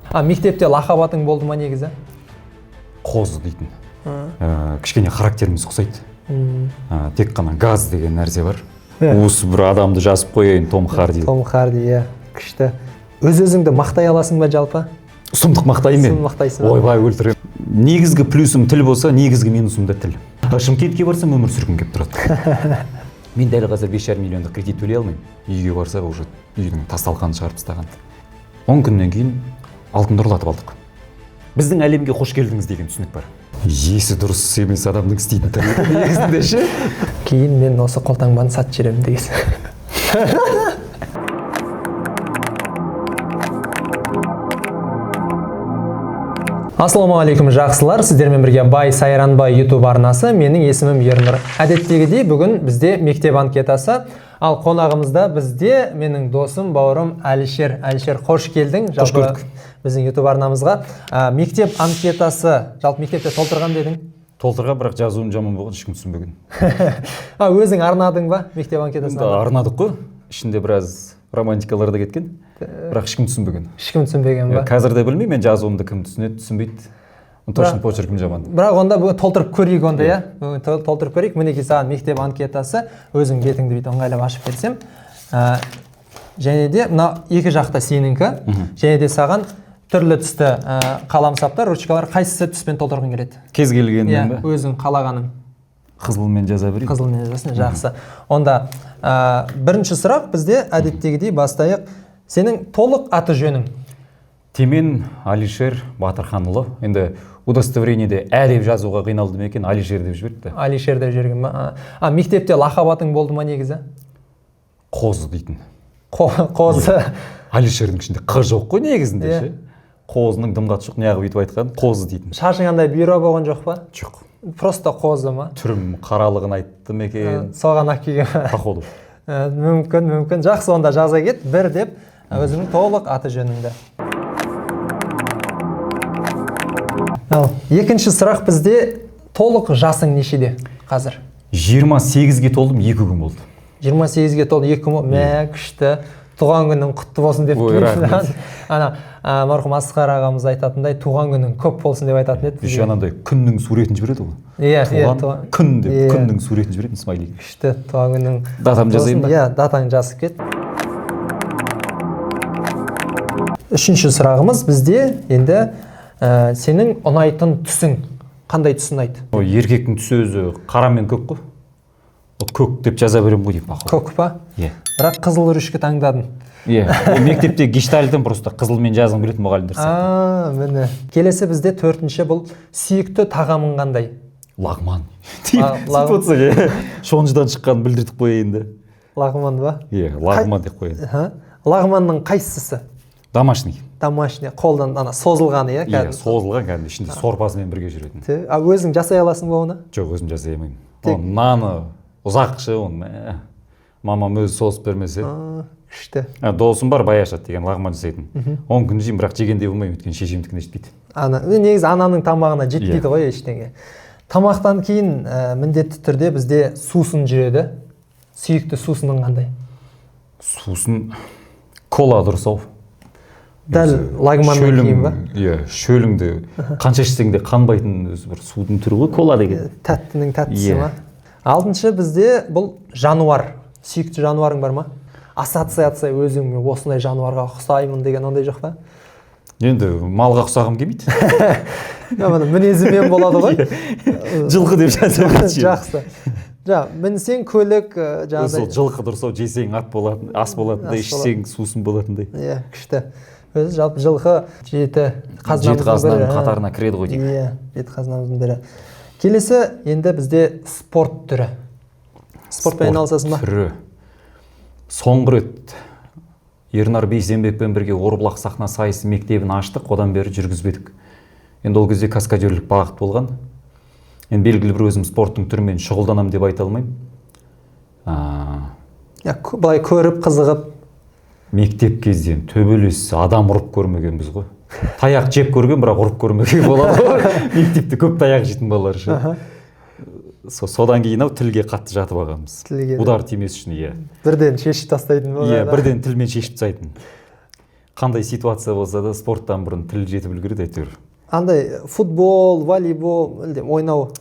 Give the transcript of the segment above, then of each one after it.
Мектепте лақабатың болды ма негізі? Қозы дейтін. Кішкене характеріміз ұқсайды. Тек қана газ деген нәрсе бар. Осы бір адамды жазып қояйын, Том Харди. Том Харди, иә, күшті. Өз-өзіңді мақтай аласың ба жалпы? Сұмдық мақтаймын мен. Сұмдық мақтайсың ба? Ойбай өлтірем. Негізгі плюсым тіл болса, негізгі минусым да тіл. Шымкентке барсам өмір сүргім келіп тұрады. Мен дәл қазір 5,5 миллиондық кредит төлей алмаймын. Үйге барса уже үйдің тасталқанын шығарып тастаған. 10 күннен кейін алтынды ұрлатып алдық. Біздің әлемге қош келдіңіз деген түсінік бар. Есі дұрыс емес адамның істейтін тірлігі негізінде ше. Кейін мен осы қолтаңбаны сатып жіберемін дегенсің. Ассалаумағалейкум жақсылар, сіздермен бірге Бай Сайранбай YouTube арнасы, менің есімім Ернұр. Әдеттегідей бүгін бізде мектеп анкетасы, ал қонағымызда бізде менің досым, бауырым Әлішер. Әлішер, қош келдің. Қош көрдік. Біздің YouTube арнамызға. Мектеп анкетасы, жалпы мектепте толтырған дедің? Толтырған, бірақ жазуым жаман болған, ешкім түсінбеген. Өзің арнадың ба мектеп анкетасын? Арнадық қой, ішінде біраз романтикалар да кеткен. Бірақ ешкім түсінбеген. Ешкім түсінбеген ба? Қазір де білмеймін, мен жазуымды кім түсінеді, түсінбейді. Точно почеркім жаман. Бірақ онда бүгін толтырып көрейік онда, иә? Толтырып көрейік. Мінекей саған мектеп анкетасы, өзің бетіңді бүйтіп ыңғайлап ашып берсем. Және де мына екі жақта сеніңкі, және де саған түрлі түсті қаламсаптар, ручкалар қайсысы түспен толтырғың келеді? Кез келгеннен ба? Өзің қалағаның. Қызылмен жаза берейін. Қызылмен жазасың, жақсы. Онда бірінші сұрақ бізде әдеттегідей бастайық. Сенің толық аты жөнің? Темен Алишер Батырханұлы. Енді удостоверениеде деп жазуға қиналдым екен, Алишер деп жіберді. Алишер деп жүрген ба? Мектепте лақабатың болды ма негізі? Қозы дейтін. Қозы. Алишердің ішінде қ жоқ қой негізінде ше. Қозының дымғаты жоқ, неғып өйтіп айтқан, қозы дейтін. Шашың қандай бұйра болған жоқ па? Жоқ. Просто қозы ма? Түрім қаралығын айттым екен. Соған ақ келген. Походу. Мүмкін. Жақсы, онда жаза кет, бір деп өзіңнің толық аты жөніңді. Екінші сұрақ бізде толық жасың нешеде қазір? 28-ге толдым, 2 күн болды. 28-ге толдым, 2 күн, күшті. Туған күнің құтты болсын деп тілеймін. Марқұм Асқар ағамыз айтатындай, туған күнің көп болсын деп айтатын еді. Еще анандай күннің суретін жібереді ғой. Туған күн деп күннің суретін жібереді смайлиге. Күшті, туған күнің. Датам жазайын ба? Датаң жазып кет. Үшінші сұрағымыз бізде енді сенің ұнайтын түсің, қандай түс ұнайды? Еркектің түсі өзі қара мен көк қой. Көк деп жаза берем ғой деймін. Көк па? Иә. Бірақ қызыл ручка таңдадың. Иә. Мектепте гештальтен просто қызылмен жазғым келетін мұғалімдер сияқты. Міне. Келесі бізде төртінші бұл сүйікті тағамың қандай? Лагман. Шонжыдан шыққанын білдіртіп қояйын да. Лагман ба? Иә, лагман деп қояйын. Лагманның қайсысы? Домашний. Домашний. Қолдан созылғаны, иә? Иә, созылған кәдімгі ішінде сорпасымен бірге жүретін. Өзің жасай аласың ба оны? Жоқ, өзім жасай алмаймын. Наны ұзақшы оны. Мамам өзі созып бермесе. Күшті. Досым бар Баяшат деген лагман жасайтын. 10 күн жеймін, бірақ жегенде болмаймын, өйткені шешемдікіне жетпейді. Негізі ананың тамағына жетпейді ғой ештеңе. Тамақтан кейін міндетті түрде бізде сусын жүреді. Сүйікті сусының қандай? Сусын кола дұрыс-ау. Дәл лагманнан кейін ба? Иә, шөліңді қанша ішсең де қанбайтын өзі бір судың түрі ғой, кола деген. Тәттінің тәттісі ма? Алтыншы бізде бұл жануар. Сүйікті жануарың бар ма? Ассоциация өзің осындай жануарға ұқсаймын деген ондай жоқ па? Енді малға ұқсағым келмейді. Мінезімен болады ғой. Жылқы деп жазамын. Жақсы. Мінсең көлік жаңағыдай. Жылқы дұрыс-ау, жесең ат болатын, ас болатындай, ішсең сусын болатындай. Иә, күшті. Өзі жалпы жылқы жеті қазынаның қатарына кіреді ғой деймін. Иә, жеті қазынамыздың бірі. Келесі енді бізде спорт түрі. Спортпен айналысасың ба? Түрі. Соңғы рет Ернар Бейсенбекпен бірге Орбұлақ сахна сайысы мектебін аштық, одан бері жүргізбедік. Енді ол кезде каскадерлік бағыт болған. Енді белгілі бір өзім спорттың түрімен шұғылданам деп айта алмаймын. Былай көріп, қызығып. Мектеп кезден төбелес адам ұрып көрмеген біз ғой. Таяқ жеп көрген, бірақ ұрып көрмеген болады ғой. Мектепте көп таяқ жейтін балалар үшін. Содан кейін тілге қатты жатып алғанбыз. Удар тимес үшін, иә. Бірден шешіп тастайтын ба? Иә, бірден тілмен шешіп тастайтын. қандай ситуация болса да спорттан бұрын тіл жетіп үлгереді әйтеуір. Андай футбол, волейбол, ойнау.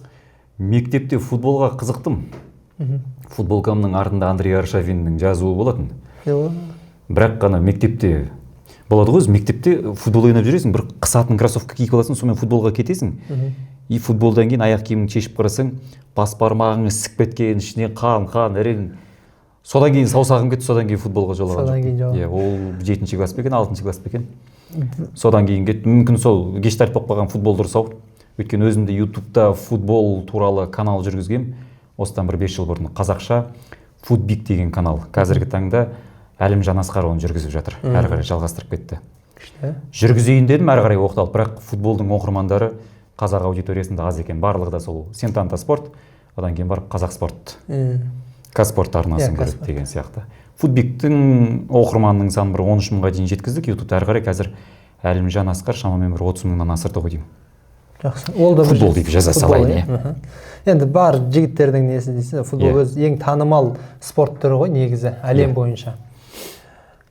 Мектепте футболға қызықтым. Футболкамның артында Андрей Аршавиннің жазуы болатын. Бірақ қана мектепте болады ғой, мектепте футбол ойнап жүресің, бір қысатын кроссовка киіп аласың, сонымен футболға кетесің. И футболдан кейін аяқ киіміңді шешіп қарасаң, бас бармағың ісіп кеткен, ішіне қан, әрең. Содан кейін саусағым кетті, содан кейін футболға жолаған жоқ. Иә, ол 7-ші класс па екен, 6-ші класс па екен. Содан кейін кетті. Мүмкін сол кештартып болып қалған футбол дұрыс ау. Өйткені өзімде ютубта футбол туралы канал жүргізгем. Осыдан бір 5 жыл бұрын қазақша Футбик деген канал. Қазіргі таңда Әлімжан Асқар оны жүргізіп жатыр. Әрі қарай жалғастырып кетті. Жүргізейін дедім, әрі қарай оқыталып, бірақ футболдың оқырмандары қазақ аудиториясында аз екен. Барлығы да сол Сентанта спорт, одан кейін барып қазақ спорт. Казспорт арнасын көреді деген сияқты. Футбиктің оқырманының саны бір 13 мыңға дейін жеткіздік. ютубта әрі қарай қазір Әлімжан Асқар шамамен бір 30 мыңнан асырды ғой деймін. Жақсы. Ол да футбол деп жаза салайын. Енді бар жігіттердің несі дейсіз, футбол өз ең танымал спорт түрі ғой негізі әлем бойынша.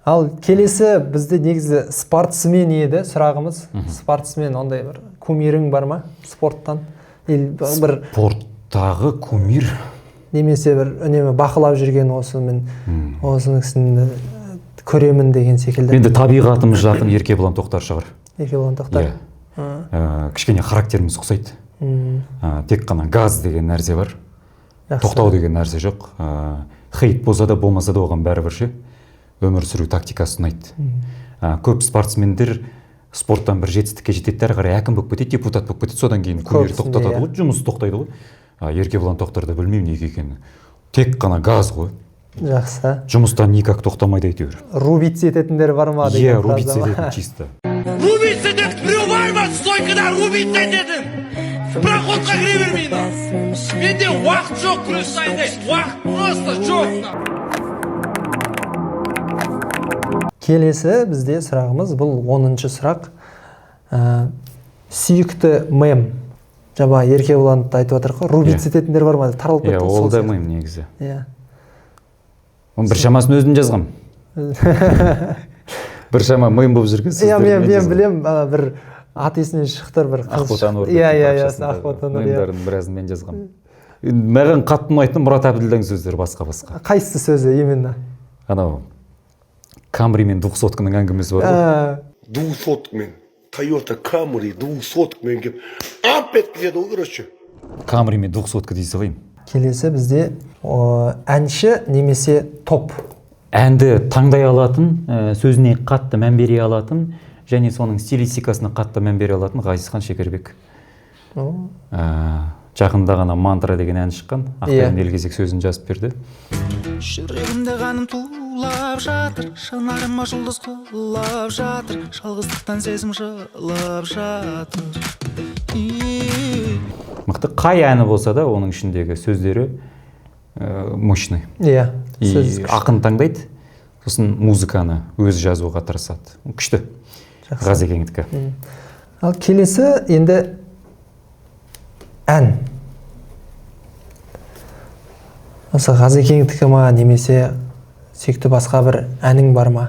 Ал келесі бізде негізі спортсмен еді сұрағымыз. Спортсмен ондай бір кумирің бар ма спорттан? Бір спорттағы кумир немесе бір үнемі бақылап жүрген осының кісіні көремін деген секілді. Енді табиғатымыз жақын Еркебұлан Тоқтар шығар. Еркебұлан Тоқтар. Кішкене характеріміз ұқсайды. Тек қана газ деген нәрсе бар. Тоқтау деген нәрсе жоқ. Хейт болса да болмаса да оған бәрібір ше. Өмір сүру тактикасы ұнайды. Көп спортсмендер спорттан бір жетістікке жетеді, әрі қарай әкім болып кетеді, депутат болып кетеді, содан кейін кумир тоқтатады ғой, жұмыс тоқтайды ғой. Еркебұлан Тоқтарды білмеймін неге екенін. Тек қана газ ғой. Жақсы. Жұмыстан никак тоқтамайды әйтеуір. Рубиться ететіндер бар ма деген. Иә, рубиться ететін чисто. Рубиться деп біреу бар ма? Стойкада рубиться ететін. Проходқа кіре бермейді. Менде уақыт жоқ күрес дайындайды. Уақыт просто жоқ. Келесі бізде сұрағымыз, бұл 10-шы сұрақ. Сүйікті мем. Жаба Еркебұлан айтып отыр ғой, рубиться ететіндер бар ма? Таралып кетті. Иә, ол да мем негізі. Иә. Бір шамасын өзім жазғам. Бір шама мем болып жүрген сіздер. Мен білем, бір ат есінен шықтыр бір қыз. Ақботанор. Иә, Ақботанор. Мемдердің біразын мен жазғам. Маған қатты ұнайтын Мұрат Әбділдің сөздері басқа. Қайсысы сөзі именно? Анау Камри мен 200-ның әңгімесі бар ғой. 200-мен, Toyota Camry 200-мен кеп, ап еткізеді ол көрші. Камри мен 200 дейсі ғой. Келесі бізде әнші немесе топ. Әнді таңдай алатын, сөзіне қатты мән бере алатын, және соның стилистикасына қатты мән бере алатын Ғазизхан Шекербек. Жақында ғана Мантра деген ән шыққан, Ақберен Елгезек сөзін жазып берді. Жүрегімде қаным тулап жатыр, шынарыма жұлдыз құлап жатыр, жалғыздықтан сезім жылап жатыр. Мықты қай әні болса да, оның ішіндегі сөздері мощный. Иә. Ақын таңдайды, сосын музыканы өзі жазуға тырысады. Күшті. Ғазекеңдікі. Ал келесі енді ән. Осы Ғазекеңдікі ма немесе сүйікті басқа бір әнің бар ма?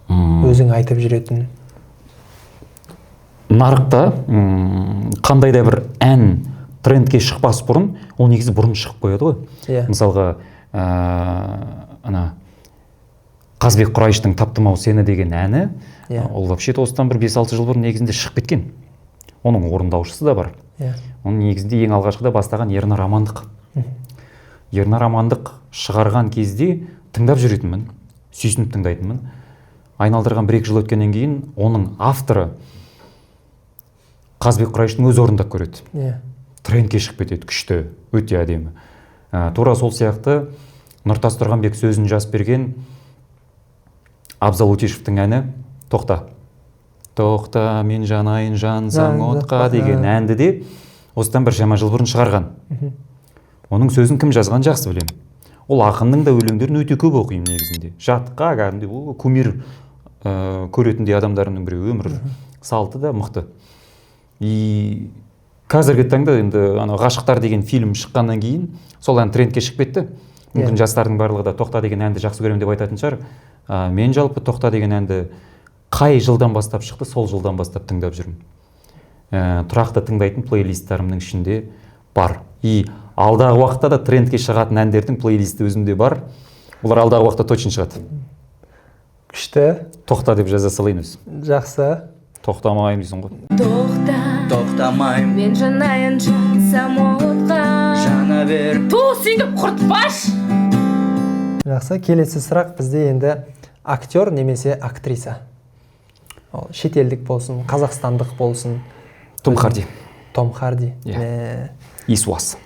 Өзің айтып жүретін. Нарықта қандай да бір ән трендке шықпас бұрын, ол негізі бұрын шығып қояды ғой. Мысалға, Қазбек Құрайыштың Таптым ау сені деген әні, ол вообще-то осыдан бір 5-6 жыл бұрын негізінде шығып кеткен. Оның орындаушысы да бар. Оның негізінде ең алғашқыда бастаған Ернар Амандық. Ернар Амандық шығарған кезде тыңдап жүретінмін, сүйсініп тыңдайтынмын. Айналдырған 1-2 жыл өткеннен кейін оның авторы Қазбек Құрайыштың өз орындап көреді. Трендке шығып кетеді, күшті, өте әдемі. Тура сол сияқты Нұртас Тұрғанбек сөзін жазып берген Абзал Өтешевтің әні Тоқта. Тоқта, мен жанайын жансаң отқа деген әнді де осыдан бір 20 жыл бұрын шығарған. Оның сөзін кім жазған жақсы білемін. Ол ақынның да өлеңдерін өте көп оқимын негізінде. Жатқа, кәдімгідей кумир көретіндей адамдарының біреу, өмір салты да мықты. Қазіргі таңда енді ғашықтар деген фильм шыққаннан кейін сол ән трендке шығып кетті. мүмкін жастардың барлығы да тоқта деген әнді жақсы көремін деп айтатын шығар. Мен жалпы тоқта деген әнді қай жылдан бастап шықты, сол жылдан бастап тыңдап жүрмін. Тұрақты тыңдайтын плейлисттарымның ішінде бар. И алдағы уақытта да трендке шығатын әндердің плейлисті өзімде бар. Олар алдағы уақытта точно шығады. Күшті. Тоқта деп жаза салайын өзі. Жақсы. Тоқтамайым дейсің ғой. Тоқтамайым, мен жанайыншы самотқа. Жана бер, туысыңды құртпаш. Жақсы, келесі сұрақ бізде енді актер немесе актриса. Ол шетелдік болсын, қазақстандық болсын. Том Харди. Том Харди. Исуас.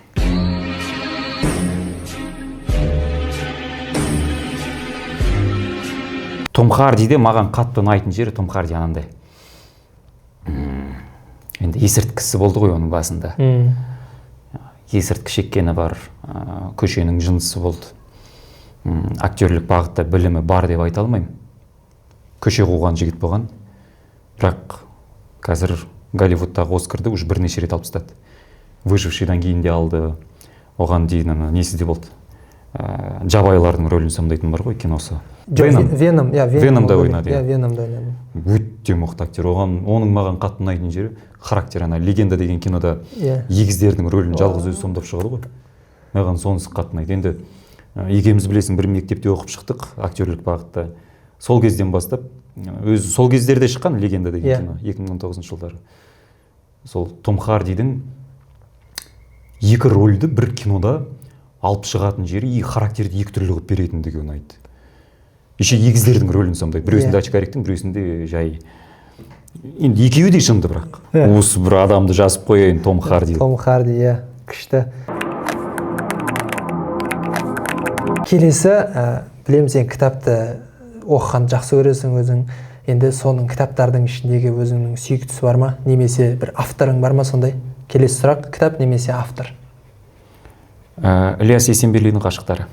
Том Хардиде маған қатты ұнайтын жері Том Харди анандай. Енді есірткісі болды ғой оның басында. Есірткі шеккені бар, көшенің жынысы болды. Актерлік бағытта білімі бар деп айта алмаймын. Көше қуған жігіт болған. Бірақ қазір Голливудтағы Оскарды уже бірнеше рет алып тастады. Выжившийдан кейін де алды. Оған дейін несі де болды. Жабайылардың рөлін сомдайтын бар ғой киносы. Веномда ойнады. Веномда ойнады. Өте мықты актер. Оның маған қатты ұнайтын жері характер. Легенда деген кинода егіздердің рөлін жалғыз өзі сомдап шығады ғой. Маған сонысы қатты ұнайды. Енді екеуміз білесің, бір мектепте оқып шықтық актерлік бағытта. Сол кезден бастап, өзі сол кездерде шыққан Легенда деген кино 2019 жылдары. Сол Том Хардидің екі рөлді бір кинода алып шығатын жері и характерді екі түрлі қылып беретіндігі ұнайды. Еще егіздердің рөлін сомдайды. Біреусінде очкариктің, біреусінде жай. Енді екеуі де шынды бірақ. Осы бір адамды жазып қояйын Том Харди. Том Харди, күшті. Келесі, білем сен кітапты оқыған жақсы көресің өзің. Енді соның кітаптардың ішіндегі өзіңнің сүйіктісі бар ма? Немесе бір авторың бар ма сондай? Келесі сұрақ, кітап немесе автор? Ілияс Есенберлиннің ғашықтары.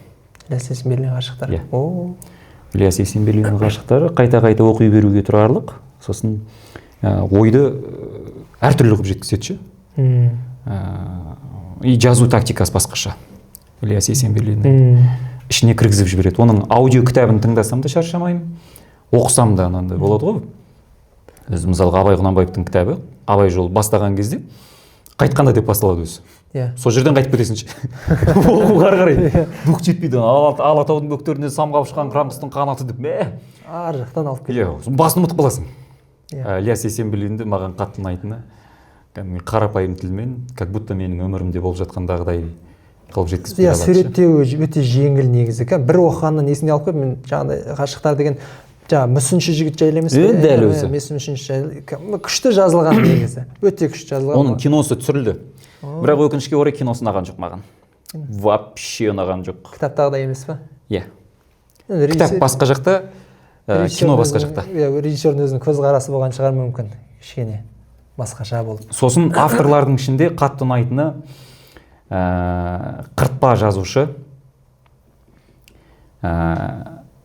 Ілияс Есенберлиннің ғашықтары. Ілияс Есенберлиннің ғашықтары қайта-қайта оқи беруге тұрарлық. Сосын ойды әртүрлі қылып жеткізеді. И жазу тактикасы басқаша. Ілияс Есенберлиннің ішіне кіргізіп жібереді. Оның аудио кітабын тыңдасам да шаршамаймын. Оқысам да анандай болады ғой. Өзі мысалға Абай Құнанбаевтың кітабы, Абай жолы бастаған кезде қайтқанда деп басталады өзі. Сол жерден қайтып кетесің. Оқуға қарай. Дух жетпейді. Алатаудың бөктеріне самғап ұшқан қыран-құстың қанаты деп. Ар жақтан алып кетеді. Басын ұмытып қаласың. Ілияс Есенберлинді маған қатты ұнайтыны қарапайым тілмен, как будто менің өмірімде болып жатқандағыдай қылып жеткізіп бере алады. Суреттеу өте жеңіл негізі. Бір оқығаннан есіңде алып қойып, мен жаңағыдай ғашықтар деген мүсінші жігіт жайлы емес пе? Дәл өзі. Мүсінші жайлы. Күшті жазылған негізі. Өте күшті жазылған. Оның киносы түсірілді. Бірақ өкінішке орай киносы ұнаған жоқ маған. Вообще ұнаған жоқ. Кітаптағыдай емес пе? Иә. Кітап басқа жақта, кино басқа жақта. Режиссердің өзінің көзқарасы болған шығар мүмкін. Кішкене басқаша болды. Сосын авторлардың ішінде қатты ұнайтыны Қыртпа жазушы,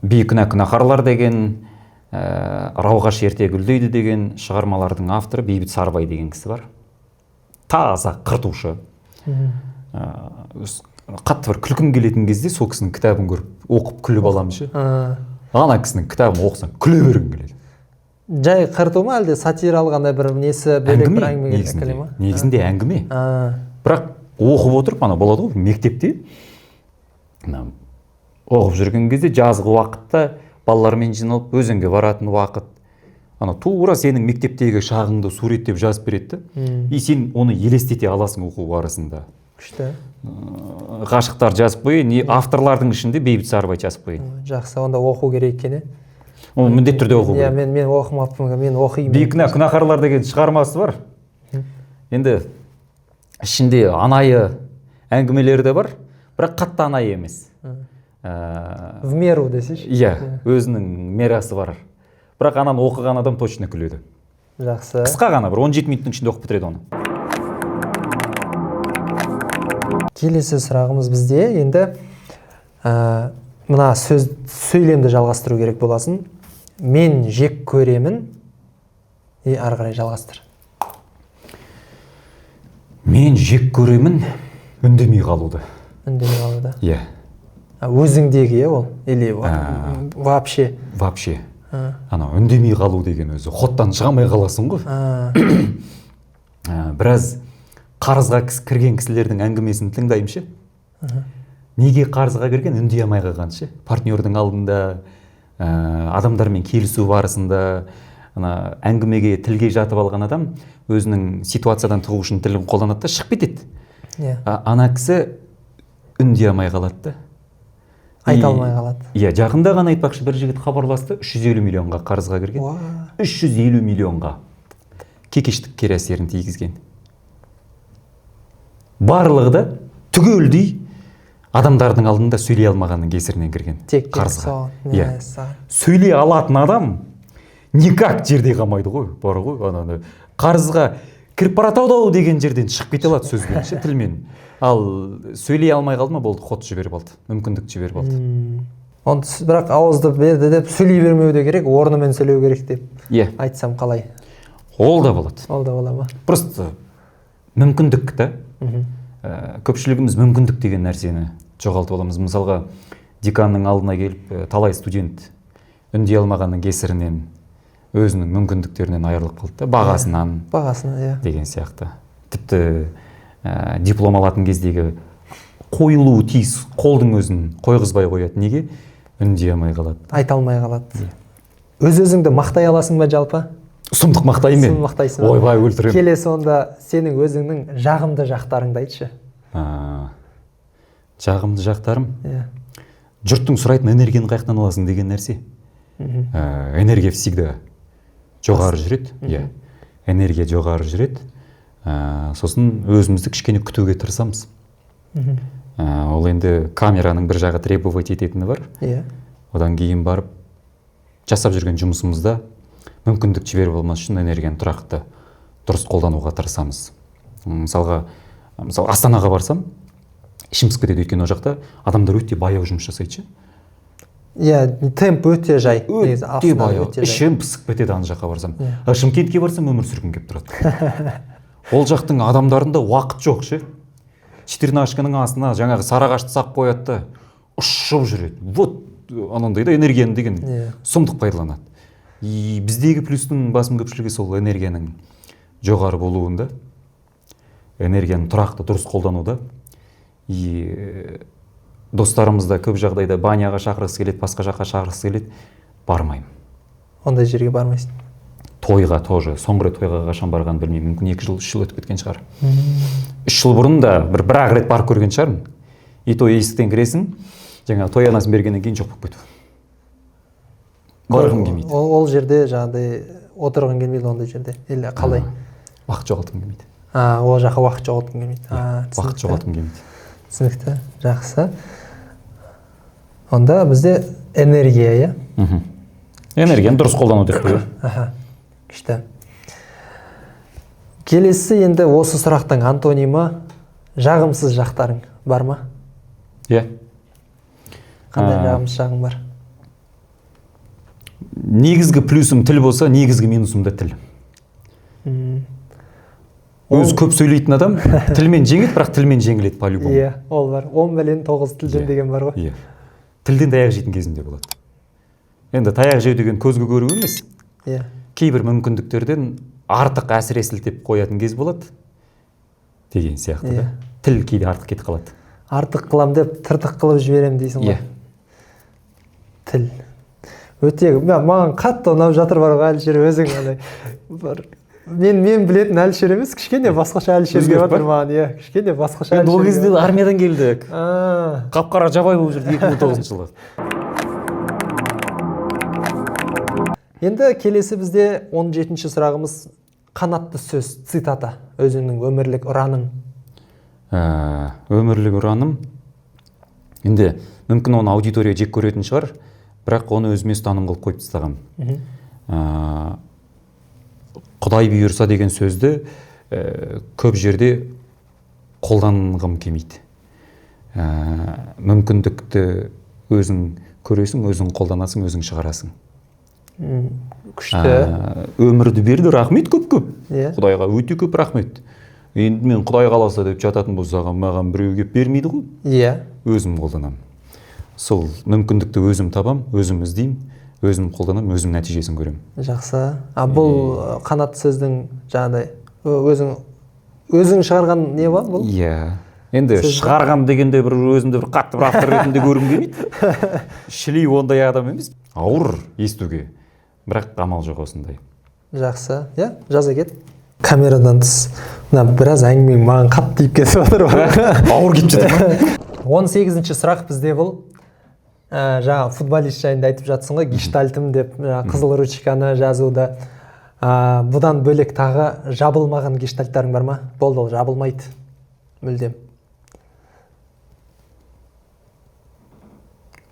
Бейкүнә күнәһарлар деген, Рауғаш ерте гүлдейді деген шығармалардың авторы Бейбіт Сарыбай деген кісі бар. Таза қыртушы. Қатты бір күлкім келетін кезде сол кісінің кітабын көріп оқып күліп аламын ше. Ана кісінің кітабын оқысаң күле бергің келеді. Жай қырту ма әлде сатира алғандай бір несі бөлек бір әңгіме келе ма? Негізінде әңгіме. Бірақ оқып отырып, болады ғой мектепте оқып жүрген кезде жазғы уақытта балалармен жиналып өзенге баратын уақыт. Тура сенің мектептегі шағыңды суреттеп жазып береді. И сен оны елестете аласың оқу барысында. Күшті. Ғашықтар жазып қойын, авторлардың ішінде Бейбіт Сарыбай жазып қойын. Жақсы, онда оқу керек екен. Ол міндетті түрде оқу керек. Мен оқымаппын, мен оқимын. Бейкүнә күнәһарлар деген шығармасы бар. Енді ішінде анайы әңгімелері де бар, бірақ қатты анайы емес. В меру десейші. Иә, өзінің мерасы бар. Бірақ ананы оқыған адам точно күледі. Жақсы. Қысқа ғана, бір 17 минуттың ішінде оқып бітіреді оны. Келесі сұрағымыз бізде енді мына сөйлемді жалғастыру керек боласын. Мен жек көремін, ары қарай жалғастыр. Мен жек көремін, үндемей қалуды. Үндемей қалуды. Иә. Өзіңдегі ол или вообще анау үндемей қалу деген өзі хоттан шыға алмай қаласың ғой. Біраз қарызға кірген кісілердің әңгімесін тыңдаймын ше. Неге қарызға кірген, үндей алмай қалған ше. Партнердің алдында, адамдармен келісу барысында, әңгімеге, тілге жатып алған адам өзінің ситуациядан шығу үшін тілін қолданады да шығып кетеді. Ана кісі үндей алмай қалады да. Айта алмай қалады. Иә, жақында ғана айтпақшы, бір жігіт хабарласты, 350 миллионға қарызға кірген. 350 миллионға кекештік кері әсерін тигізген. Барлығы да түгелдей адамдардың алдында сөйлей алмағанның кесірінен кірген қарызға. Сөйлей алатын адам никак жерде қалмайды ғой, бар ғой. Қарызға кіріп баратау деген жерден шығып кете алады сөзбен, тілмен. Ал сөйлей алмай қалды ма, болды, ход жіберіп алды, мүмкіндік жіберіп алды. Бірақ ауызды берді деп сөйлей бермеу де керек, орнымен сөйлеу керек деп айтсам қалай? Ол да болады. Ол да бола ма? Просто мүмкіндік та. Көпшілігіміз мүмкіндік деген нәрсені жоғалтып аламыз. Мысалға, деканның алдына келіп, талай студент үндей алмағанның кесірінен өзінің мүмкіндіктерінен айырылып қалды, бағасынан деген сияқты. Тіпті диплом алатын кездегі қойылуы тиіс қолдың өзін қойғызбай қояды. Неге? Үндей алмай қалады. Айта алмай қалады. Өз-өзіңді мақтай аласың ба жалпы? Сұмдық мақтаймын мен. Сұмдық мақтайсың ба? Ойбай, өлтіремін. Келесі онда сенің өзіңнің жағымды жақтарыңды айтшы. Жағымды жақтарым? Жұрттың сұрайтын энергияны қаяқтан аласың деген нәрсе. Энергия всегда жоғары жүреді. Энергия жоғары жүреді. Сосын өзімізді кішкене күтуге тырысамыз. Ол енді камераның бір жағы требовать ететіні бар. Одан кейін барып жасап жүрген жұмысымызда мүмкіндік жіберіп алмас үшін энергияны тұрақты дұрыс қолдануға тырысамыз. Мысалға, Астанаға барсам, ішім пысып кетеді, өйткені ол жақта адамдар өте баяу жұмыс жасайды. Темп өте жай. Өте баяу, ішім пысып кетеді ана жаққа барсам. Шымкентке барсам өмір сүргім келіп тұрады. Ол жақтың адамдарында уақыт жоқ ше. Четырнашканың астына жаңағы сарағашты сақ қояды, ұшып жүреді. Вот анандай да энергияны деген сұмдық пайдаланады. Біздегі плюстың басым көпшілігі сол энергияның жоғары болуында, энергияны тұрақты дұрыс қолдануда. Достарымызда көп жағдайда баняға шақырғысы келеді, басқа жаққа шақырғысы келеді, бармаймын. Ондай жерге бармайсың? Тойға тоже, соңғы рет тойға қашан барған білмеймін, мүмкін 2 жыл, 3 жыл өтіп кеткен шығар. 3 жыл бұрын да бір-ақ рет барып көрген шығармын. И той есіктен кіресің, жаңа той анасын бергеннен кейін жоқ болып кету. Барғым келмейді. Ол жерде жаңағыдай отырғың келмейді ондай жерде. Или қалай? Уақыт жоғалтқым келмейді. Ол жаққа уақыт жоғалтқым келмейді. Уақыт жоғалтқым келмейді. Түсінікті, жақсы. Онда бізде энергия, Энергияны дұрыс қолдану деп қою. Күшті. Келесі енді осы сұрақтың антонимі жағымсыз жақтарың бар ма? Қандай жағымсыз жағың бар? Негізгі плюсым тіл болса, негізгі минусым да тіл. Өзі көп сөйлейтін адам тілмен жеңеді, бірақ тілмен жеңіледі по-любому. Ол бар. 10 миллион 9 тілден деген бар ғой. Тілден таяқ жейтін кезінде болады. Енді таяқ жеу деген көзге көру емес. Кейбір мүмкіндіктерден артық әсіре сілтеп қоятын кез болады деген сияқты да. Тіл кейде артық кетіп қалады. Артық қылам деп тыртық қылып жіберем дейсің ғой. Тіл. Өте, маған қатты ұнап жатыр бар ғой Әлішер, өзің бар. Мен білетін Әлішер емес, кішкене басқаша Әлішер келіп жатыр маған, кішкене басқаша Әлішер. Ол кезде армиядан келдік. Қап-қара жабай болып жүрді 2009 жылы. Енді келесі бізде 17-ші сұрағымыз қанатты сөз, цитата, өзіңнің өмірлік ұраның. Өмірлік ұраным, енді мүмкін оны аудитория жек көретін шығар, бірақ оны өзіме ұстаным қылып қойып тастағам. Құдай бұйырса деген сөзді көп жерде қолданғым келмейді. Мүмкіндікті өзің көресің, өзің қолданасың, өзің шығарасың. Күшті. Өмірді берді, рахмет көп-көп. Құдайға өте көп рахмет. Енді мен Құдай қаласа деп жататын болсам, маған біреу кеп бермейді ғой. Өзім қолданамын. сол мүмкіндікті өзім табам, өзім іздеймін, өзім қолданамын, өзім нәтижесін көремін. Жақсы. Бұл қанат сөздің жаңағыдай өзің шығарған не ба бұл? Иә. Енді шығарғам дегенде бір өзімді бір қатты бір автор ретінде көргім келмейді. Шілей ондай адам емес. Ауыр естуге. Бірақ амал жоқ осындай. Жақсы. Иә, жаза кет. Камерадан тыс. Мына біраз әңгімең маған қатты тиіп кетіп отыр. Ауыр кетіп жатыр. 18-ші сұрақ бізде бұл. Жаңа футболист жайында айтып жатсың ғой, гештальтым деп қызыл ручканы жазуда. Бұдан бөлек тағы жабылмаған гештальттарың бар ма? Болды, ол жабылмайды. Мүлдем.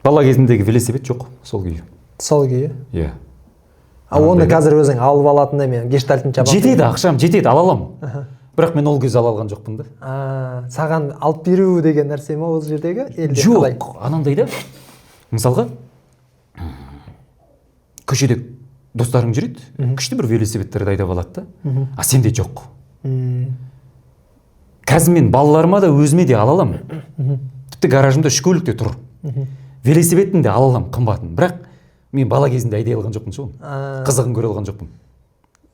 Бала кезіндегі велосипед жоқ, сол күйі. Сол күйі? Иә. Оны қазір өзің алып алатындай мен гештальтын жабамын. Жетеді, ақшам жетеді, ала аламын. Бірақ мен ол кезде ала алған жоқпын да. Саған алып беру деген нәрсе ма ол жердегі? Жоқ, анандай да. Мысалға, көшеде достарың жүреді, күшті бір велосипедтерді айдап алады да, а сенде жоқ. Қазір мен балаларыма да өзіме де ала аламын. Тіпті гаражымда үш көлік те тұр. Велосипедін де ала аламын қымбатын. Бірақ мен бала кезінде айдай алған жоқпын ше оны. Қызығын көре алған жоқпын.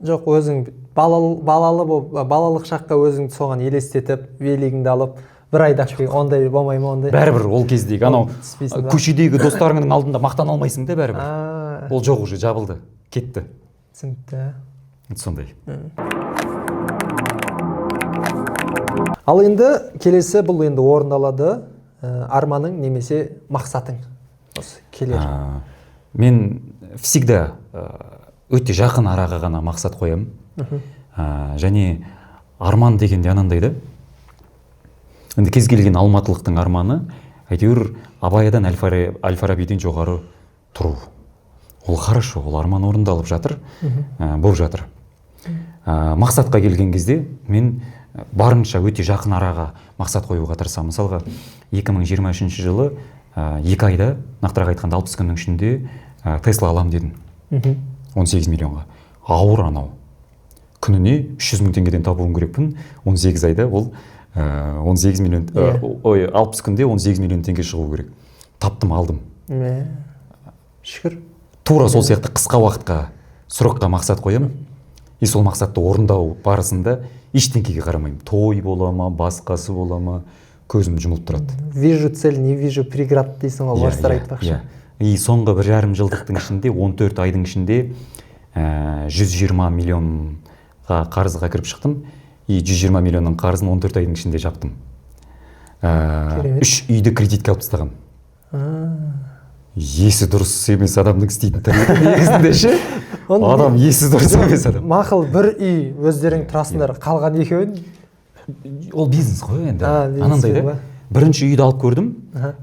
Жоқ, өзің балалық шаққа өзің соған елестетіп, велигіңді алып, бір айдап ондай болмай ма ондай? Бәрібір ол кездегі анау көшедегі достарыңның алдында мақтана алмайсың да бәрібір. Ол жоқ уже, жабылды, кетті. Түсінікті. Сондай. Ал енді келесі бұл енді орындалады, арманың немесе мақсатың осы келер. Мен всегда өте жақын араға ғана мақсат қоямын. Және арман дегенде анандай да. Енді кез келген алматылықтың арманы әйтеуір Абайдан Әл-Фарабиден жоғары тұру. Ол хорошо, ол арман орындалып жатыр, болып жатыр. Мақсатқа келген кезде мен барынша өте жақын араға мақсат қоюға тырысамын. Мысалға 2023 жылы 2 айда, нақтырақ айтқанда 60 күннің ішінде Тесла алам дедім. 18 миллионға. Ауыр анау. Күніне 300 мың теңгеден табуым керекпін. 18 айда ол 60 күнде 18 миллион теңге шығу керек. Таптым, алдым. Шүкір. Тура сол сияқты қысқа уақытқа сұраққа мақсат қоямын. И сол мақсатты орындау барысында ештеңкеге қарамаймын. Той бола ма, басқасы бола ма, көзім жұмылып тұрады. Вижу цель, не вижу преград дейсің ғой, орыстар айтпақшы. И соңғы 1,5 жылдықтың ішінде, 14 айдың ішінде 120 миллионға қарызға кіріп шықтым. И 120 миллионның қарызын 14 айдың ішінде жаптым. 3 үйді кредитке алып тастағам. Есі дұрыс емес адамның істейтін тірлігі негізінде ше. Адам есі дұрыс емес адам. Мақыл бір үй өздерің тұрасыңдар, қалған екеуін? Ол бизнес қой енді. Анандай да. Бірінші үйді алып көрдім.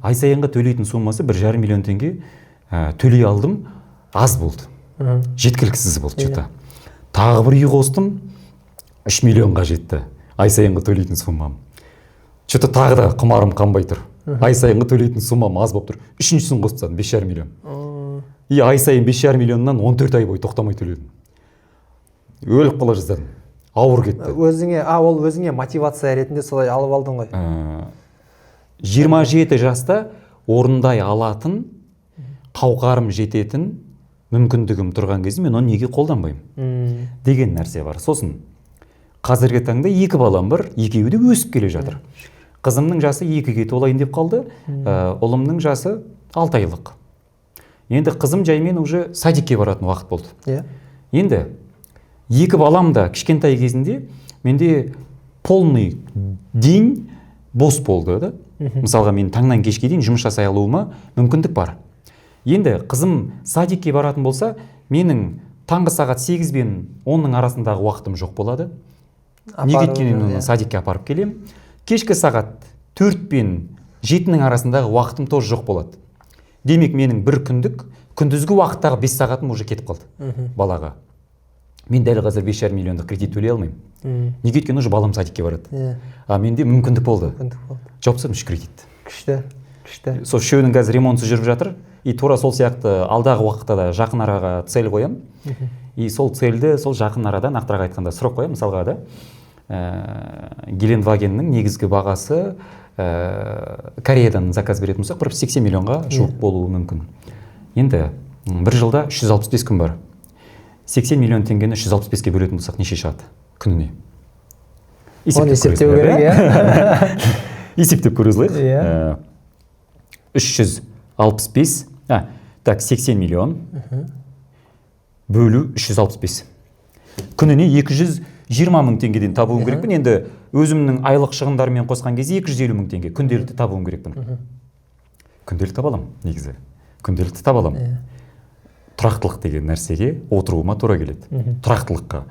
Ай сайынғы төлейтін суммасы 1,5 миллион теңге төлей алдым. Аз болды. Жеткіліксіз болды что-то. Тағы бір үй қостым. 3 миллионға жетті. Ай сайынғы төлейтін суммам. Что-то тағы да құмарым қанбай тұр. Ай сайынғы төлейтін суммам аз болып тұр. Үшіншісін қостым 5,5 миллион. И ай сайын 5,5 миллионнан 14 ай бойы тоқтамай төледім. Өліп қала жаздадым. Ауыр кетті. Ол өзіңе мотивация ретінде солай алып алдың ғой. 27 жаста орындай алатын, қауқарым жететін мүмкіндігім тұрған кезде мен оны неге қолданбаймын деген нәрсе бар. Сосын қазіргі таңда 2 балам бар, екеуі де өсіп келе жатыр. Қызымның жасы 2-ге толайын деп қалды, ұлымның жасы 6 айлық. Енді қызым жаймен уже садикке баратын уақыт болды. Енді 2 балам да кішкентай кезінде менде полный день бос болды да. Мысалға мен таңнан кешке дейін жұмыс жасай алуыма мүмкіндік бар. Енді қызым садикке баратын болса, менің таңғы сағат 8 бен 10-ның арасындағы уақытым жоқ болады. Неге өйткені садикке апарып келем. Кешкі сағат 4 бен 7-ның арасындағы уақытым тоже жоқ болады. Демек менің бір күндізгі уақыттағы 5 сағатым уже кетіп қалды балаға. Мен дәл қазір 5,5 миллиондық кредит төлей алмаймын. Неге өйткені уже балам садикке барады. Менде мүмкіндік болды. Жауып тастадым 3 кредит. Күшті. Сол үшеуінің қазір ремонты жүріп жатыр. И тура сол сияқты алдағы уақытта да жақын араға цель қоямын. И сол цельді сол жақын арада нақтырақ айтқанда срок қоямын. Мысалға да Гелендвагеннің негізгі бағасы Кореядан заказ беретін болсақ бір 80 миллионға жуық болуы мүмкін. Енді бір жылда 365 күн бар. 80 миллион теңгені 365-ке бөлетін болсақ неше шығады күніне? Оны есептеу керек, иә. Есептеп көріңіз. Иә. 365, так, 80 миллион бөлу 365. Күніне 220 мың теңгеден табуым керекпін. Енді өзімнің айлық шығындарымен қосқан кезде 250 мың теңге күнделікті табуым керекпін. Күнделікті таба аламын, негізі. Күнделікті таба аламын. Тұрақтылық деген нәрсеге отыруыма тура келеді. Тұрақтылыққа.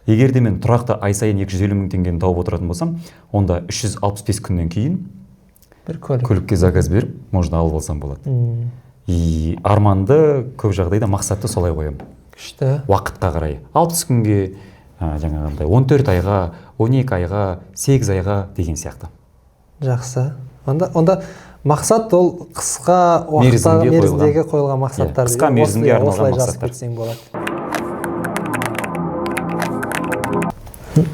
Егер де мен тұрақты ай сайын 250 мың теңгені тауып отыратын болсам, онда 365 күннен кейін бір көлікке заказ беріп, можно алып алсам болады. И арманды көп жағдайда мақсатты солай қоямын. Күшті. Уақытқа қарай. 60 күнге, жаңағындай 14 айға, 12 айға, 8 айға деген сияқты. Жақсы. Онда мақсат ол қысқа уақыттағы мерзімдегі қойылған мақсаттар. Қысқа мерзімге арналған мақсаттар.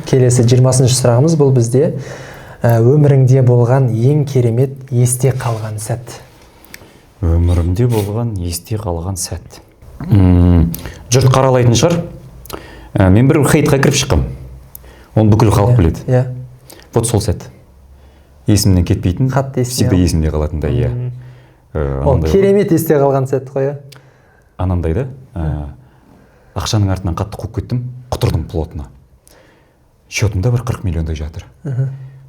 Келесі 20-шы сұрағымыз бұл бізде өміріңде болған ең керемет есте қалған сәт. Өмірімде болған есте қалған сәт. Жұрт қаралайтын шығар. Мен бір хейтқа кіріп шыққам. Оны бүкіл халық біледі. Вот сол сәт. Есімнен кетпейтін, всегда есімде қалатындай. Ол керемет есте қалған сәт қой. Анандай да, ақшаның артынан қатты қуып кеттім, құтырдым плотына. Счетымда бір 40 миллиондай жатыр.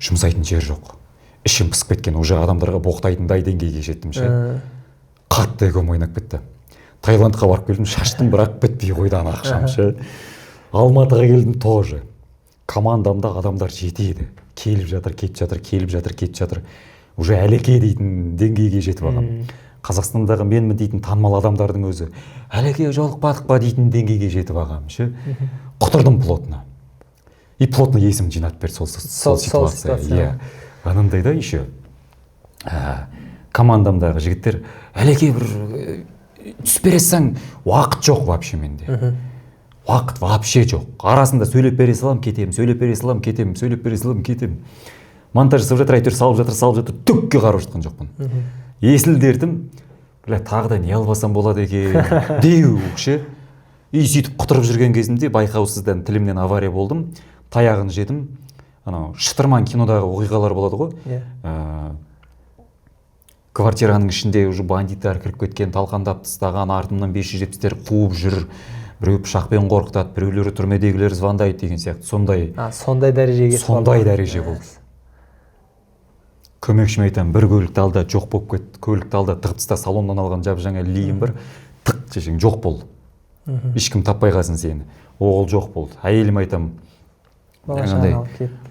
Жұмсайтын жер жоқ. Ішім пысып кеткен, уже адамдарға боқтайтындай деңгейге жеттім ше. Қатты эгом ойнап кетті. Таиландқа барып келдім, шаштым, бірақ бітпей қойды ана ақшам ше. Алматыға келдім тоже. Командамда адамдар жетеді. Келіп жатыр, кетіп жатыр, келіп жатыр, кетіп жатыр. Уже әлеке дейтін деңгейге жетіп алғам. Қазақстандағы менмін дейтін танымал адамдардың өзі әлеке жолықпадық па дейтін деңгейге жетіп алғам ше. Құтырдым плотно. И плотно есім жинап берді сол ситуация. Анандай да еще командамдағы жігіттер әлеке бір түс бересің, уақыт жоқ вообще менде. Уақыт вообще жоқ. Арасында сөйлеп бере салам, кетем, сөйлеп бере салам, кетем, сөйлеп бере салам, кетем. Монтаж жасап жатыр, әйтеуір салып жатыр, түкке қарап жатқан жоқпын. Есілдердім, тағы да не албасам болады екен, деу ше. И сөйтіп құтырып жүрген кезімде байқаусыздан тілімнен авария болдым. Таяғын жедім. Анау Шытырман кинодағы оқиғалар болады ғой. Квартираның ішінде уже бандиттар кіріп кеткен, талқандап тастаған, артымнан 570-тер қуып жүр. Біреу пышақпен қорқытады, біреулері түрмедегілер звондайды деген сияқты. Сондай дәрежеге. Сондай дәреже болды. Көмекшіме айтам, бір көлікті алда жоқ болып кетті. Көлікті алда тығып таста, салоннан алған жап-жаңа лиім бір тық десең жоқ болды. Ешкім таппай қалсын сені. Оғыл жоқ болды. Әйелім айтам,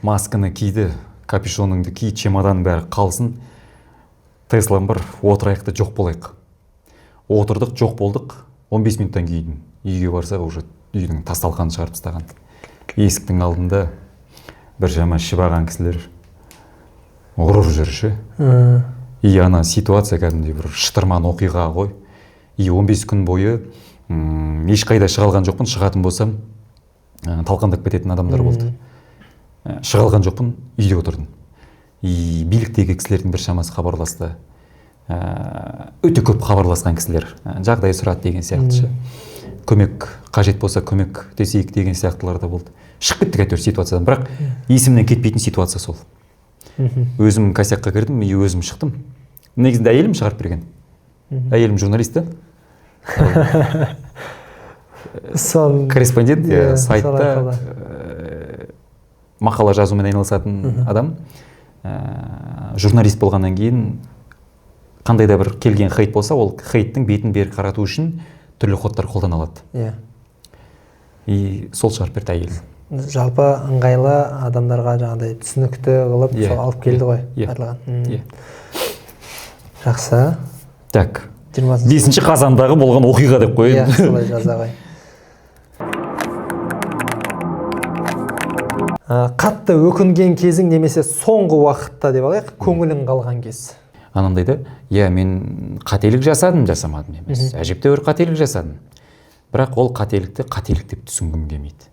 масканы киді, капюшоныңды ки, чемоданның бәрі қалсын. Теслам бір отырайықты жоқ болайық. Отырдық, жоқ болдық. 15 минуттан кейін үйге барсақ, уже үйдің тасталқанын шығарып тастаған. Есіктің алдында бір жама шыбаған кісілер ұрып жүр ше. И ана ситуация кәдімгідей бір шытырман оқиға ғой. И 15 күн бойы ешқайда шығалған жоқпын, шығатын болсам талқандап кететін адамдар болды. Шығалған жоқпын, үйде отырдым. И биліктегі кісілердің бір шамасы хабарласты. Өте көп хабарласқан кісілер. Жағдай сұрады деген сияқты ше. Көмек қажет болса көмек десейік деген сияқтылар да болды. Шығып кеттік әйтеуір ситуациядан, бірақ есімнен кетпейтін ситуация сол. Өзім косякқа кірдім, и өзім шықтым. Негізінде әйелім шығарып берген. Әйелім журналист та. Корреспондент сайтта мақала жазумен айналысатын адам. Журналист болғаннан кейін қандай да бір келген хейт болса, ол хейттің бетін бері қарату үшін түрлі ходтар қолдана алады. И сол шығарып берді әйелім. Жалпы ыңғайлы адамдарға жаңағыдай түсінікті қылып сол алып келді ғой. Жақсы. Так. 5 қазандағы болған оқиға деп қойын. Солай жаза ғой. Қатты өкінген кезің немесе соңғы уақытта деп алайық, көңілің қалған кез. Анандайды, мен қателік жасамадым емес. Әжептәуір қателік жасадым. Бірақ ол қателікті қателік деп түсінгім келмейді.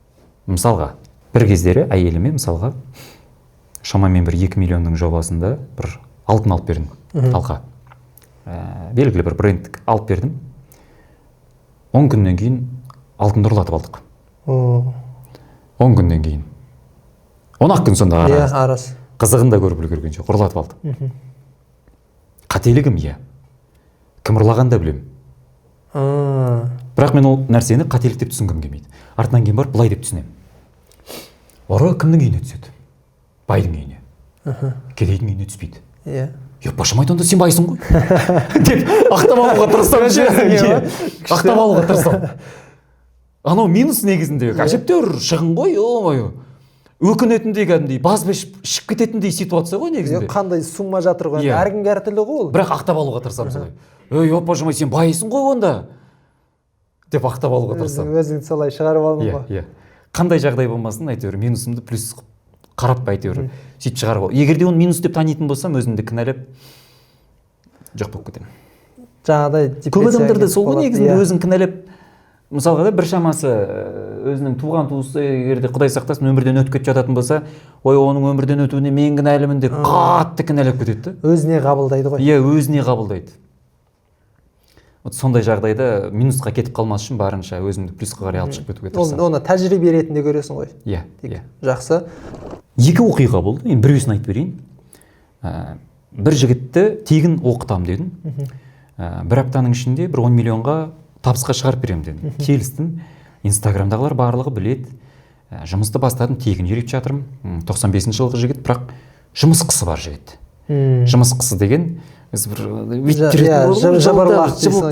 Мысалға, бір кездері әйеліме мысалға шамамен бір 2 миллионның жобасында бір алтын алып бердім, алқа. Белгілі бір брендтік алып бердім. 10 күннен кейін алтынды ұрлатып алдық. 10 күннен кейін. 10-ақ күн сонда арасы. Қызығын да көріп үлгерген жоқ, ұрлатып алдық. Қателігім, иә. Кім ұрлаған да білем. Бірақ мен ол нәрсені қателік деп түсінгім келмейді. Артынан кейін барып былай деп түсінемін. Ұры кімнің үйіне түседі? Байдың үйіне. Кедейдің үйіне түспейді. Иә. Пашам айт, онда сен байсың ғой. Деп ақтап алуға тырысам. Ақтап алуға тырысам. Анау минус негізінде әжептәуір шығын ғой, ой. Өкінетіндей кәдімгідей баз ішіп кететіндей ситуация ғой негізінде. Қандай сумма жатыр ғой, әркімге әртүрлі ғой ол. Бірақ ақтап алуға тырысам солай. Пашам айт, сен байсың ғой онда. Деп ақтап алуға тырысам. Өзіңді солай шығарып алдың ба? Иә. Қандай жағдай болмасын, әйтеуір минусымды плюс қарап әйтеуір сөйтіп шығарып ал. Егер де оны минус деп танитын болсам, өзімді кінәлап жоқ болып кетемін. Жаңағыдай көп адамдарда сол ғой негізінде өзін кінәлап, мысалға да бір шамасы өзінің туған туысы егер де Құдай сақтасын өмірден өтіп кетіп жататын болса, ой, оның өмірден өтуіне мен кінәлімін деп қатты кінәлап кетеді. Өзіне қабылдайды ғой. Иә, өзіне қабылдайды. Сондай жағдайда минусқа кетіп қалмас үшін барынша өзімді плюсқа қарай алып шығып кетуге тырысамын. Оны тәжірибе ретінде көресің ғой. Иә. Жақсы. 2 оқиға болды. Мен біреусін айтып берейін. Бір жігітті тегін оқытамын дедім. Бір аптаның ішінде бір 10 миллионға табысқа шығарып беремін дедім. Келістім. Инстаграмдағылар барлығы біледі. Жұмысты бастадым, тегін үйретіп жатырмын. 95 жылғы жігіт, бірақ жұмыс қысы бар жігіт. Жұмыс қысы деген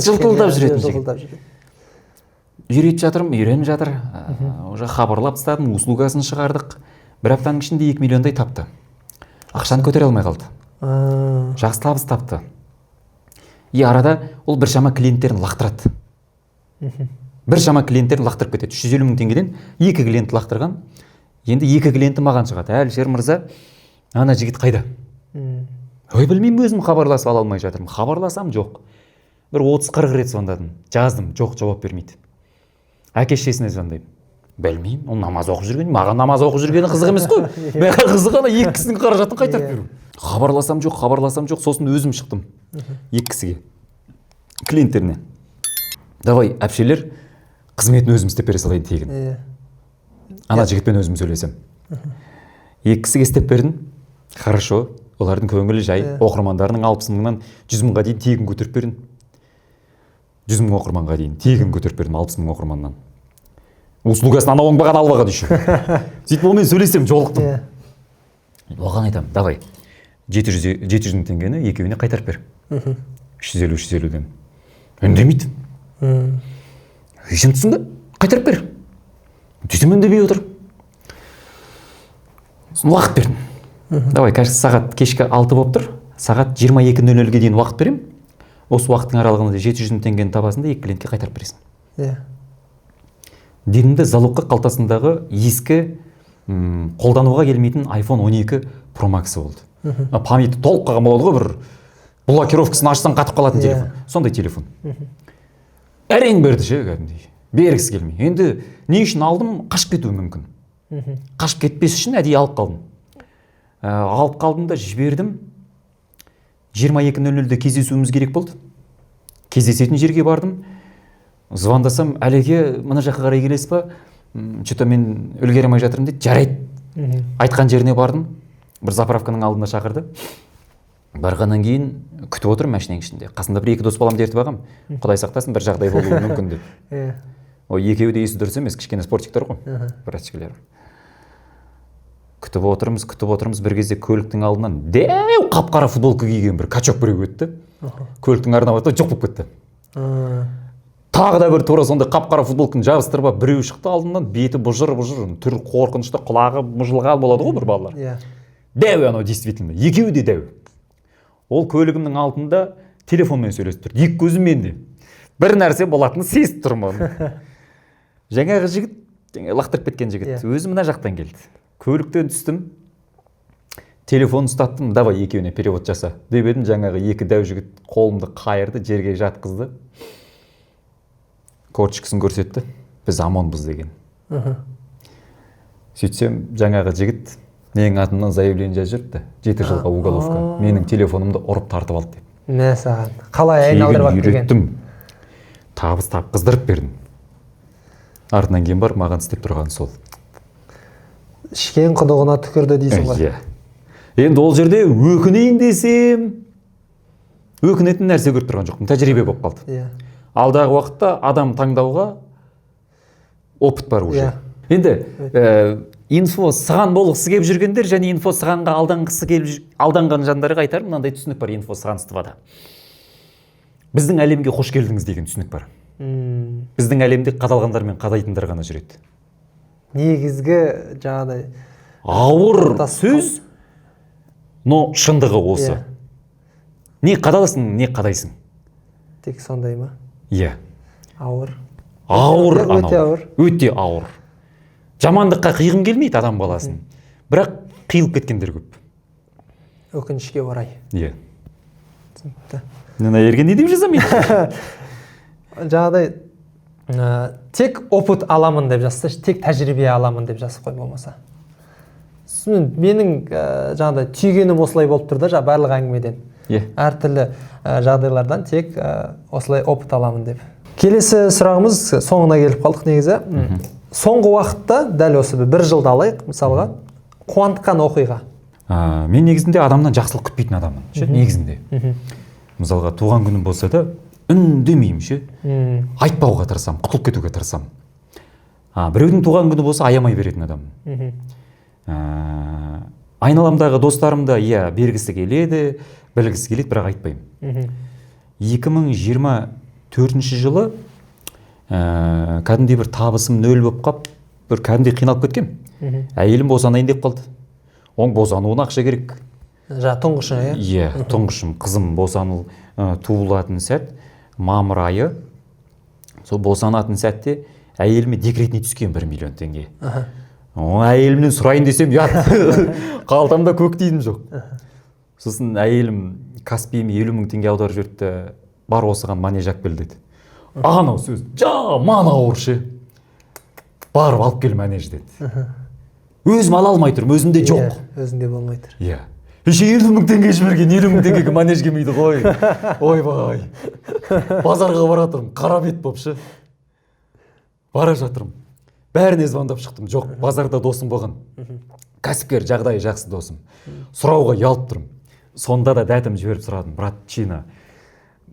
жылтылдап жүретін жігіт. Үйретіп жатырмын, үйреніп жатыр. Уже хабарлап тастадым, услугасын шығардық. Бір аптаның ішінде 2 миллиондай тапты. Ақшаны көтере алмай қалды. Жақсы табыс тапты. Арада ол біршама клиенттерін лақтырады. Біршама клиенттерін лақтырып кетеді. 350 мың теңгеден 2 клиент лақтырған. Енді 2 клиенті маған шығады. Әлішер мырза, ана жігіт қайда? Ой, білмеймін, өзім хабарласып ала алмай жатырмын. Хабарласам жоқ. Бір 30-40 рет звондадым. Жаздым, жоқ, жауап бермейді. Әке-шешесіне звондаймын. Білмеймін, ол намаз оқып жүрген, маған намаз оқып жүргені қызық емес қой. Маған қызық ана 2 кісінің қаражатын қайтарып беру. Хабарласам жоқ, сосын өзім шықтым. 2 кісіге. Клиенттеріне. Давай, әпшелер, қызметін өзім істеп бере салайын тегін. Ана жігітпен өзім сөйлесем. 2 кісіге істеп бердім. Хорошо. Олардың көңілі жай, оқырмандарының 60 мыңнан 100 мыңға дейін тегін көтеріп бердім. 100 мың оқырманға дейін тегін көтеріп бердім 60 мың оқырманнан. Услугасын ана оңбаған албаға дейші. Сөйтіп олмен сөйлесем жолықтым. Оған айтамын, давай, 700 мың теңгені екеуіне қайтарып бер. 350-350-ден. Үндемейді. Сен түсін бе? Қайтарып бер. Сөйтсем үндемей отыр. Уақыт бердім. Давай, кажется, сағат кешкі 6 болып тұр. Сағат 22:00-ге дейін уақыт берем. Осы уақыттың аралығында 700 мың теңгені табасың да 2 клиентке қайтарып бересің. Дедім де залогқа қалтасындағы ескі қолдануға келмейтін iPhone 12 Pro Max болды. Памяті толық қалған болады ғой, бір блокировкасын ашсаң қатып қалатын телефон. Сондай телефон. Әрең берді ше, кәдімгідей. Бергісі келмей. Енді не үшін алдым? Қашып кетуі мүмкін. Қашып кетпес үшін әдейі алып қалдым. Алып қалдым да жібердім. 22:00-де кездесуіміз керек болды. Кездесетін жерге бардым. Звондасам, әлеге мына жаққа қарай келесіз ба? Что-то мен үлгере алмай жатырмын дейді. Жарайды. Айтқан жеріне бардым. Бір заправканың алдында шақырды. Барғаннан кейін күтіп отырмын машинаның ішінде. Қасында бір 2 дос баламды ертіп алғам. Құдай сақтасын, бір жағдай болуы мүмкін деп. Ой, екеуі де есі дұрыс емес, кішкене спортиктер ғой. Братчикілер. Күтіп отырмыз, бір кезде көліктің алдынан дәу қап-қара футболка киген бір качок біреу өтті. Көліктің ардына барды, жоқ болып кетті. Тағы да бір тура сондай қап-қара футболканы жабыстырып біреу шықты алдынан, беті бұжыр, түр қорқынышты, құлағы мұжылған болады ғой бір балалар. Дәу анау действительно, екеуі де дәу. Ол көлігімнің алдында телефонмен сөйлесіп тұр. Екі көзім менде. Бір нәрсе болатыны сезіп тұрмын. Жаңағы жігіт, лақтырып кеткен жігіт, өзі мына жақтан келді. Көліктен түстім, телефон ұстаттым, давай екеуіне перевод жаса. Деп едім, жаңағы 2 дәу жігіт қолымды қайырды, жерге жатқызды. Корточкасын көрсетті, біз аманбыз деген. Сөйтсем, жаңағы жігіт менің атымнан заявление жазып жіберіпті 7 жылға уголовка. Менің телефонымды ұрып тартып алды деп. Мә саған. Қалай айналдырып алып келген? Үйреттім. Табыс тапқыздырып бердім. Артынан кейін бар маған істеп тұрған сол. Ішкен құдығына түкірді дейсің ғой. Иә. Енді ол жерде өкінейін десем, өкінетін нәрсе көріп тұрған жоқпын. Тәжірибе болып қалды. Иә. Алдағы уақытта адам таңдауға опыт бар уже. Енді инфо саған болғысы келіп жүргендер және инфо сағанға алданған жандарға айтарым, мынандай түсінік бар инфо сағанствода. Біздің әлемге қош келдіңіз деген түсінік бар. Біздің әлемде қадалғандар мен қадайтындар ғана жүреді. Негізгі жаңағыдай ауыр сөз, но шындығы осы. Не қадаласың, не қадайсың. Тек сондай ма? Иә. Ауыр. Ауыр анау. Өте ауыр. Өте ауыр. Жамандыққа қиғым келмейді адам баласын. Бірақ қиылып кеткендер көп. Өкінішке орай. Иә. Мына ерге не деп жазамын? Жаңағыдай тек опыт аламын деп жазса, тек тәжірибе аламын деп жазып қой болмаса. Менің жаңағыдай түйгенім осылай болып тұр да, барлық әңгімеден. Әртүрлі жағдайлардан тек осылай опыт аламын деп. Келесі сұрағымыз соңына келіп қалдық негізі. Соңғы уақытта, дәл осы бір жылда алайық, мысалға, қуантқан оқиға. Мен негізінде адамнан жақсылық күтпейтін адаммын, негізінде. Мысалға, туған күнім болса да, үндемеймін, айтпауға тырысам, құтылып кетуге тырысам. Біреудің туған күні болса, аямай беретін адаммын. Айналамдағы достарымда, иә, бергісі келеді, білгісі келеді, бірақ айтпаймын. 2024 жылы кәдімдей бір табысым нөл болып қап, бір кәдімдей қиналып кеткем. Әйелім босанайын деп қалды. Оның босануына ақша керек. Тұңғышың, иә? Иә, тұңғышым, қызым босану туылатын сәт, мамыр айы. Сол босанатын сәтте әйеліме декретіне түскен 1 миллион теңге. Әйелімнен сұрайын десем, ят, қалтамда көк тиын жоқ. Сосын әйелім Каспиеме 50 000 теңге аударып жіберді, бар осыған манеж алып кел деді. Анау сөз, жаман ауыршы. Барып алып кел манеж деді. Өзім ала алмай тұрмын, өзімде жоқ. Өзінде болмай тұр. Иә. Еще 50 000 теңге жіберген, 50 000 теңгеге манеж келмейді ғой. Ойбай. Базарға бара тұрмын, қара бет бопшы. Бара жатырмын. Бәріне звондап шықтым. Жоқ, базарда досым болған. Кәсіпкер, жағдайы жақсы досым. Сұрауға ұялып тұрмын. Сонда да дәтім жіберіп сұрадым. Братчина,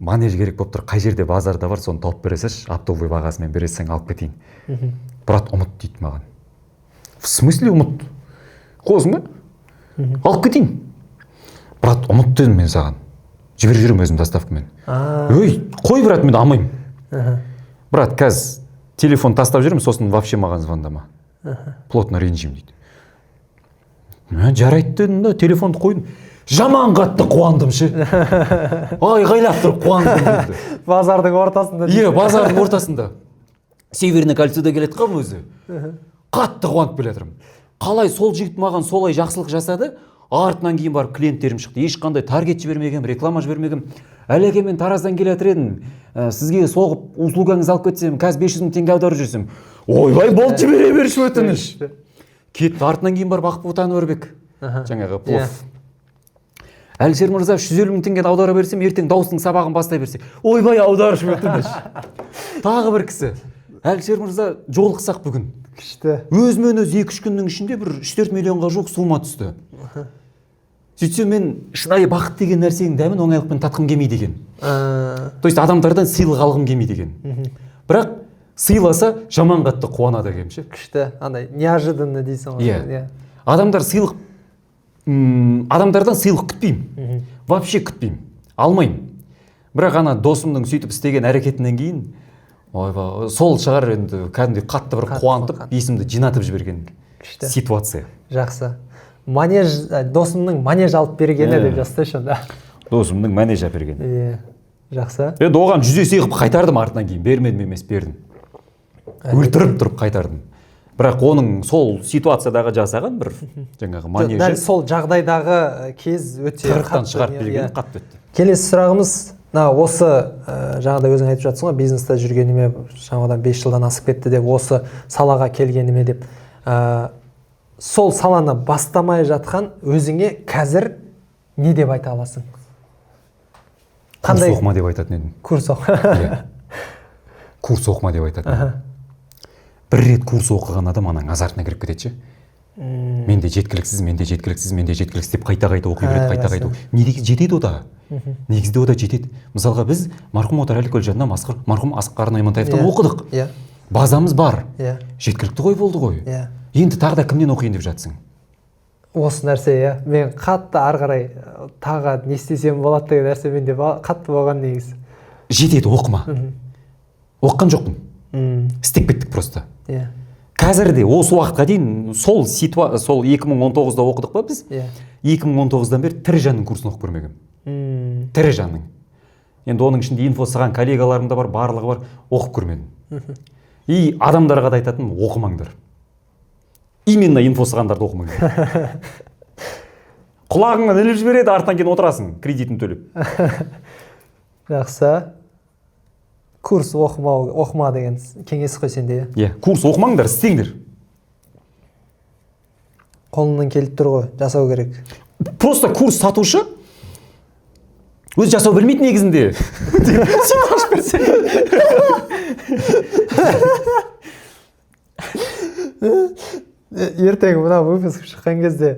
манеж керек болып тұр, қай жерде базарда бар, соны тауып бересіз, оптовый бағасымен бересің, алып кетейін. Брат, ұмыт дейді маған. В смысле ұмыт? Қозың ба? Алып кетейін. Брат, ұмыт дедім мен саған. Жібер жүрім өзім доставкамен. Өй, қой, брат, мен алмаймын. Брат, қазір телефон тастап жүрім, сосын вообще маған звондама. Плотно ренжимін дейді. Жарайды дедім да, телефонды қойдым. Жаман қатты қуандым ше. Айғайлап тұрып қуандым деді. Базардың ортасында. Иә, базардың ортасында. Северный кольцода келеді қам өзі. Қатты қуанып келе жатырмын. Қалай сол жігіт маған солай жақсылық жасады, артынан кейін барып клиенттерім шықты. Ешқандай таргет жібермегем, реклама жібермегем. Әлеке, мен Тараздан келе жатыр едім. Сізге соғып услугаңыз алып кетсем, қазір 500 000 теңге аударып жүрсем. Ойбай, бол жібере берші өтініш. Кетті, артынан кейін барып Ақботаны өрбек. Жаңағы плов. Әлішер мырза 150 000 теңгені аудара берсем, ертең дауыстың сабағын бастай берсе. Ойбай, аударыш өтініш. Тағы бір кісі. Әлішер мырза, жолықсақ бүгін. Өзімен өз 2-3 күннің ішінде бір 3-4 миллионға жоқ сума түсті. Сөйтсем мен шынайы бақыт деген нәрсенің дәмін оңайлықпен татқым келмейді деген. То есть адамдардан сыйлық алғым келмейді деген. Бірақ сыйласа жаман қатты қуанады екенмін ше. Күшті, андай неожиданно дейсің ғой. Иә. Адамдардан сыйлық күтпеймін. Вообще күтпеймін. Алмаймын. Бірақ ана досымның сөйтіп істеген әрекетінен кейін, ойбай, сол шығар енді кәдімгідей қатты бір қуантып, есімді жинатып жіберген ситуация. Жақсы. Манеж, досымның манеж алып бергені деп жазсайшы да. Досымның манеж алып бергені. Иә. Жақсы. Енді оған 100 есе қылып қайтардым, артынан кейін бермедім емес, бердім. Өлтіріп тұрып қайтардым. Бірақ оның сол ситуациядағы жасаған бір жаңағы манежі. Дәл сол жағдайдағы кез өте тырықтан шығарып бергені қатты өтті. Келесі сұрағымыз, осы жаңағыдай өзің айтып жатсың ғой, бизнесте жүргеніме шамадан 5 жылдан асып кетті деп, осы салаға келгеніме деп. сол саланы бастамай жатқан өзіңе қазір не деп айта аласың? Курс оқыма деп айтатын едім. Курс оқы. Курс оқыма деп айтатын едім. Бір рет курс оқыған адам ананың азартына кіріп кетеді ше. Менде жеткіліксіз деп қайта-қайта оқи береді, қайта-қайта. Негізі жетеді ода. Негізде ода жетеді. Мысалға біз марқұм Отарәлі Көлжаннан марқұм Асқар Наймантаевтан оқыдық. Базамыз бар. Жеткілікті ғой болды ғой. Енді тағы да кімнен оқиын деп жатсың? Осы нәрсе, мен қатты ары қарай тағы не істесем болады деген нәрсе менде қатты болған негізі. Жетеді, оқыма. Оққан жоқпын. Істеп кеттік просто. Қазірде осы уақытқа дейін сол 2019-да оқыдық па біз? 2019-дан бері тірі жанның курсын оқып көрмегем. Тірі жанның. Енді оның ішінде инфо сыған коллегаларым да бар, барлығы бар, оқып көрмедім. И адамдарға да айтатыным, оқымаңдар. Именно инфо сығандарды оқымаңдар. Құлағыңнан іліп жібереді, артынан кейін отырасың, кредитін төлеп. Жақсы. Курс оқыма деген кеңес қой сенде. Курс оқымаңдар, істеңдер. Қолыңнан келіп тұр ғой, жасау керек. Просто курс сатушы өзі жасау білмейді негізінде. Ертең мына выпуск шыққан кезде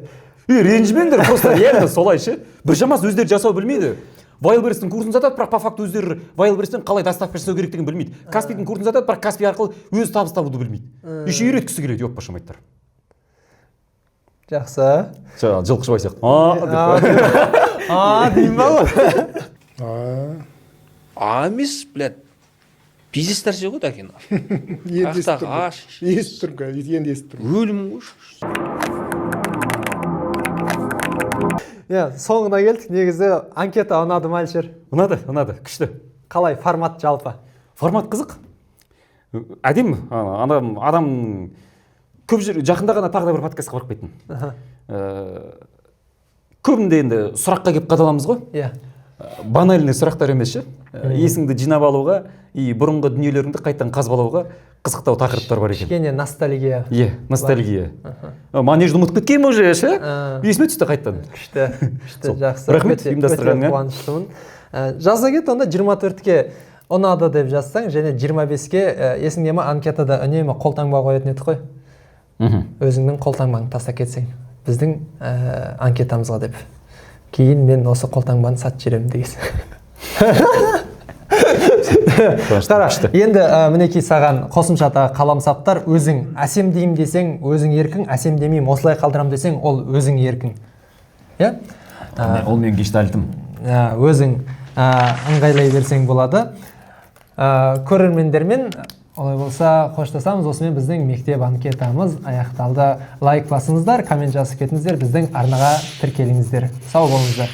ренжімеңдер, просто реально солай ше. Бір жамас өздері жасау білмейді. Wildberries-тің курсын сатады, бірақ по факту өздері Wildberries-тен қалай доставка жасау керектігін білмейді. Каспидің курсын сатады, бірақ Каспи арқылы өзі табыс табуды білмейді. Еще үйреткісі келеді, өп пашамайттар. Жақсы. Жылқышыбай сияқты. Деймін ба? Емес, блядь. Бизнес нәрсе ғой дәкен. Естіп тұрмын. Өлім ғой. Соңына келдік. Негізі анкета ұнады ма, Әлішер? Ұнады, күшті. Қалай формат жалпы? Формат қызық. Әдемі. Адам көп жер жақында ғана тағы да бір подкастқа барып кеттім. Көбінде енді сұраққа келіп қадаламыз ғой. Банальный сұрақтар емес ше. Есіңді жинап алуға, бұрынғы дүниелеріңді қайттан қазбалауға қызықтау тақырыптар бар екен. Кішкене ностальгия. Ностальгия. Манежді ұмытып кеткен уже ше. Есіме түсті қайттан. Күшті, жақсы. Рахмет ұйымдастырғаныңа. Қуаныштымын. Жаза кет, онда 24-ке ұнады деп жазсаң, және 25-ке есіңде ме анкетада үнемі қолтаңба қоятын едік қой. Өзіңнің қолтаңбаңды тастап кетсең, біздің анкетамызға деп. Кейін мен осы қолтаңбаны сатып жіберемін деген. Қара, енді мінекей саған қосымшадағы қаламсаптар, өзің әсем дейім десең, өзің еркің, әсем демейім, осылай қалдырам десең, ол өзің еркің. Ол мен гештальтым. Өзің ыңғайлай берсең болады. Көрермендермен олай болса қоштасамыз. Осымен біздің мектеп анкетамыз аяқталды. Лайк басыңыздар, коммент жазып кетіңіздер, біздің арнаға тіркеліңіздер. Сау болыңыздар.